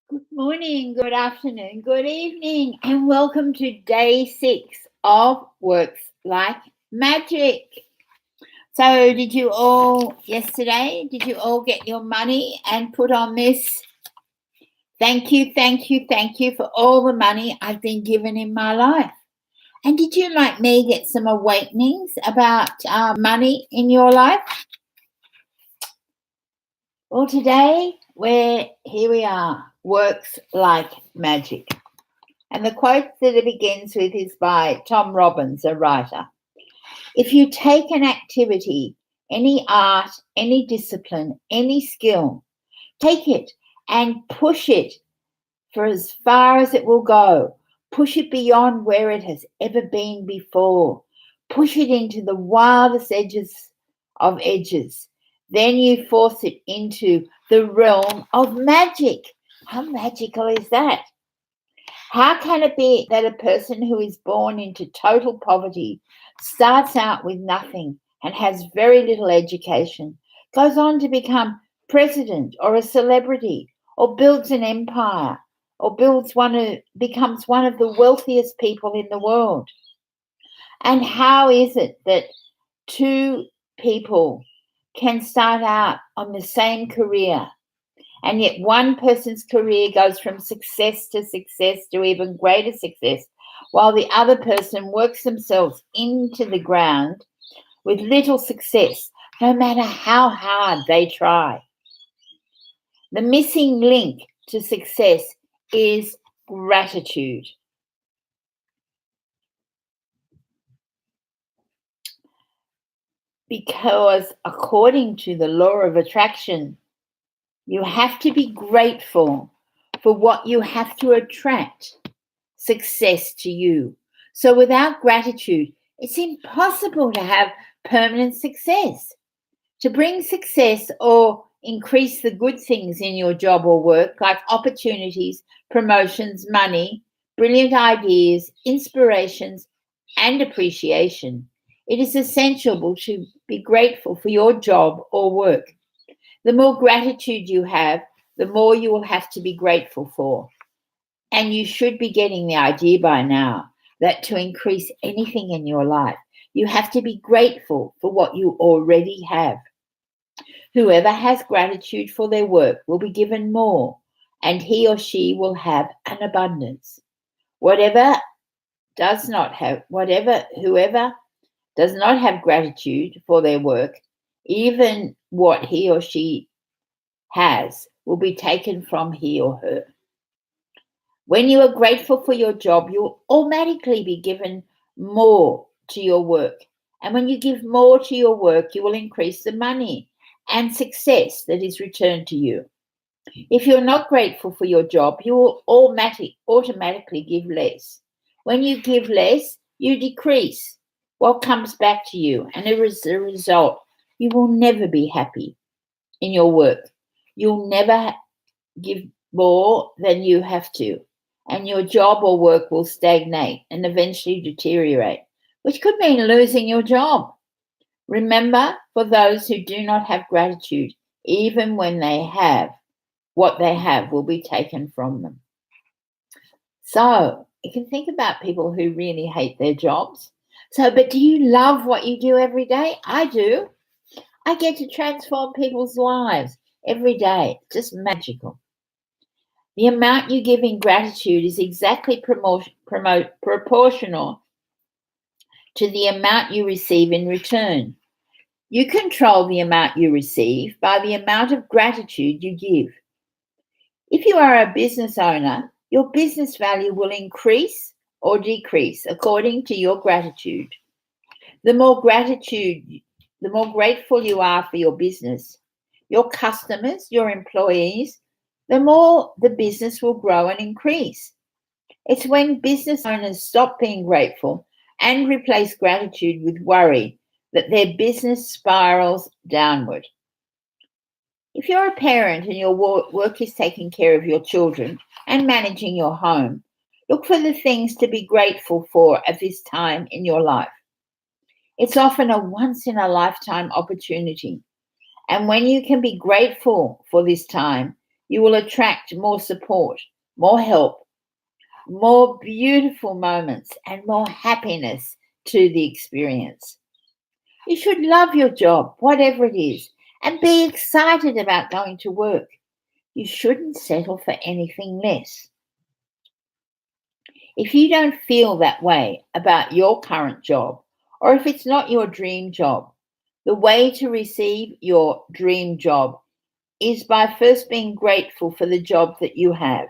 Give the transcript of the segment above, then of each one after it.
Good morning, good afternoon, good evening, and welcome to day 6 of Works Like Magic. So, did you all get your money and put on this? Thank you for all the money I've been given in my life. And did you, like me, get some awakenings about money in your life? Well, today here we are, Works Like Magic. And the quote that it begins with is by Tom Robbins, a writer. If you take an activity, any art, any discipline, any skill, take it and push it for as far as it will go. Push it beyond where it has ever been before. Push it into the wildest edges of edges. Then you force it into the realm of magic. How magical is that? How can it be that a person who is born into total poverty, starts out with nothing and has very little education, goes on to become president or a celebrity or builds an empire or becomes one of the wealthiest people in the world? And how is it that two people can start out on the same career, and yet one person's career goes from success to even greater success, while the other person works themselves into the ground with little success, no matter how hard they try? The missing link to success is gratitude. Because according to the law of attraction, you have to be grateful for what you have to attract success to you. So without gratitude, it's impossible to have permanent success. To bring success or increase the good things in your job or work, like opportunities, promotions, money, brilliant ideas, inspirations, and appreciation, it is essential to be grateful for your job or work. The more gratitude you have, the more you will have to be grateful for. And you should be getting the idea by now that to increase anything in your life, you have to be grateful for what you already have. Whoever has gratitude for their work will be given more, and he or she will have an abundance. Whoever does not have gratitude for their work, even what he or she has will be taken from he or her. When you are grateful for your job, you'll automatically be given more to your work. And when you give more to your work, you will increase the money and success that is returned to you. If you're not grateful for your job, you will automatically give less. When you give less, you decrease what comes back to you. And as a result, you will never be happy in your work. You'll never give more than you have to. And your job or work will stagnate and eventually deteriorate, which could mean losing your job. Remember, for those who do not have gratitude, even when they have, what they have will be taken from them. So you can think about people who really hate their jobs. But do you love what you do every day? I do. I get to transform people's lives every day. It's just magical. The amount you give in gratitude is exactly proportional to the amount you receive in return. You control the amount you receive by the amount of gratitude you give. If you are a business owner, your business value will increase or decrease according to your gratitude. The more grateful you are for your business, your customers, your employees, the more the business will grow and increase. It's when business owners stop being grateful and replace gratitude with worry that their business spirals downward. If you're a parent and your work is taking care of your children and managing your home, look for the things to be grateful for at this time in your life. It's often a once-in-a-lifetime opportunity. And when you can be grateful for this time, you will attract more support, more help, more beautiful moments, and more happiness to the experience. You should love your job, whatever it is, and be excited about going to work. You shouldn't settle for anything less. If you don't feel that way about your current job, or if it's not your dream job, the way to receive your dream job is by first being grateful for the job that you have.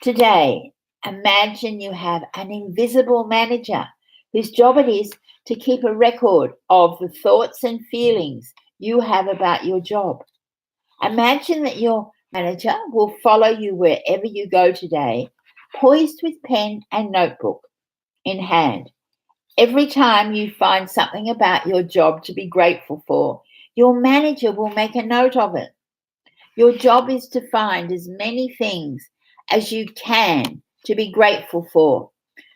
Today, imagine you have an invisible manager whose job it is to keep a record of the thoughts and feelings you have about your job. Imagine that your manager will follow you wherever you go today, poised with pen and notebook in hand. Every time you find something about your job to be grateful for, your manager will make a note of it. Your job is to find as many things as you can to be grateful for.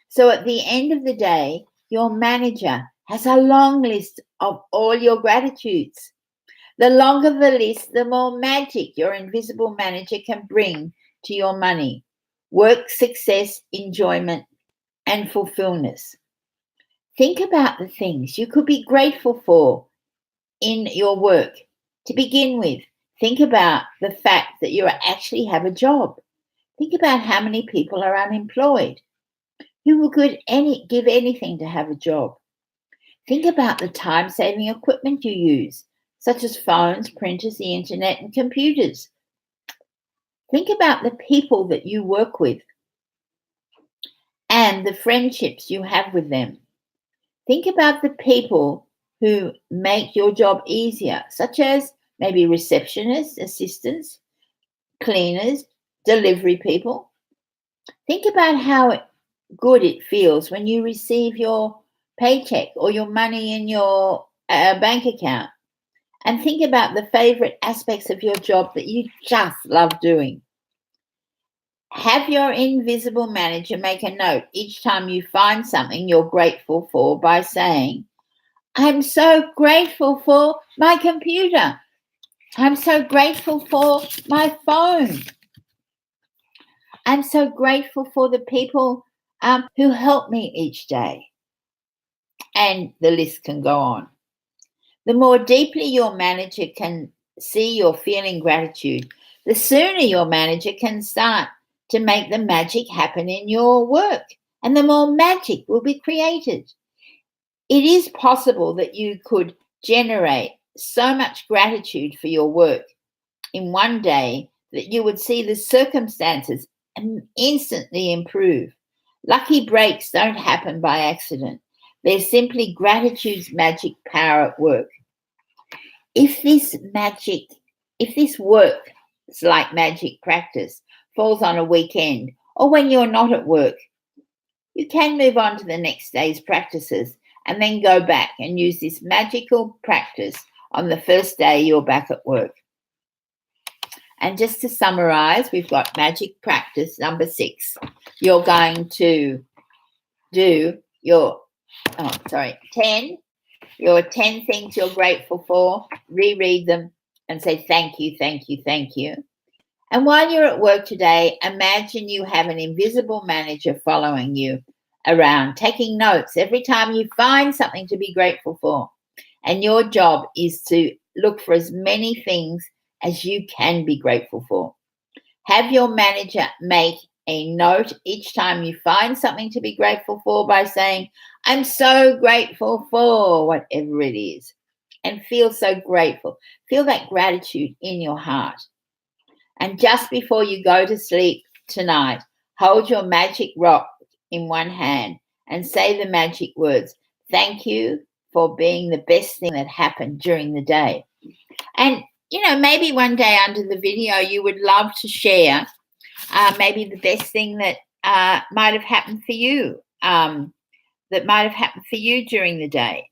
So at the end of the day, your manager has a long list of all your gratitudes. The longer the list, the more magic your invisible manager can bring to your money, work, success, enjoyment, and fulfillment. Think about the things you could be grateful for in your work. To begin with, think about the fact that you actually have a job. Think about how many people are unemployed. Who would give anything to have a job? Think about the time-saving equipment you use, such as phones, printers, the internet, and computers. Think about the people that you work with and the friendships you have with them. Think about the people who make your job easier, such as maybe receptionists, assistants, cleaners, delivery people. Think about how good it feels when you receive your paycheck or your money in your bank account. And think about the favorite aspects of your job that you just love doing. Have your invisible manager make a note each time you find something you're grateful for by saying, I'm so grateful for my computer. I'm so grateful for my phone. I'm so grateful for the people who help me each day. And the list can go on. The more deeply your manager can see you're feeling gratitude, the sooner your manager can start to make the magic happen in your work, and the more magic will be created. It is possible that you could generate so much gratitude for your work in one day that you would see the circumstances instantly improve. Lucky breaks don't happen by accident. They're simply gratitude's magic power at work. If this work is like magic practice falls on a weekend or when you're not at work, you can move on to the next day's practices and then go back and use this magical practice on the first day you're back at work. And just to summarize, we've got magic practice number 6. You're going to do your 10 things you're grateful for, reread them and say thank you, thank you, thank you. And while you're at work today, imagine you have an invisible manager following you around, taking notes every time you find something to be grateful for. And your job is to look for as many things as you can be grateful for. Have your manager make a note each time you find something to be grateful for by saying, I'm so grateful for whatever it is. And feel so grateful. Feel that gratitude in your heart. And just before you go to sleep tonight, hold your magic rock in one hand and say the magic words, thank you for being the best thing that happened during the day. And, maybe one day under the video you would love to share maybe the best thing that might have happened for you, during the day.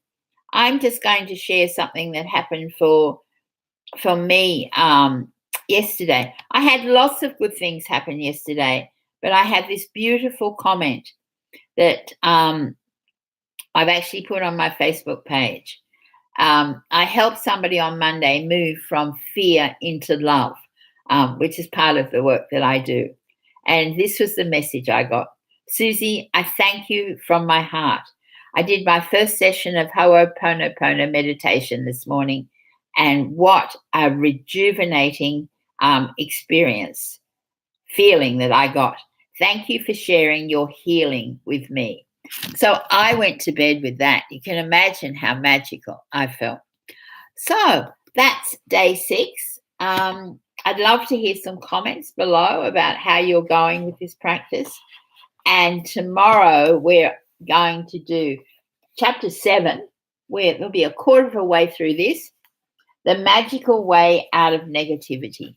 I'm just going to share something that happened for me yesterday. I had lots of good things happen yesterday, but I had this beautiful comment that I've actually put on my Facebook page. I helped somebody on Monday move from fear into love. which is part of the work that I do. And this was the message I got. Suzie, I thank you from my heart. I did my first session of Ho'oponopono meditation this morning, and what a rejuvenating experience, feeling that I got. Thank you for sharing your healing with me. So I went to bed with that. You can imagine how magical I felt. So that's day 6. I'd love to hear some comments below about how you're going with this practice. And tomorrow we're going to do chapter 7, where there'll be a quarter of a way through this, the magical way out of negativity.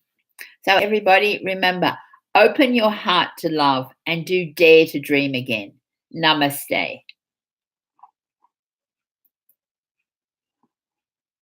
So everybody, remember, open your heart to love and do dare to dream again. Namaste.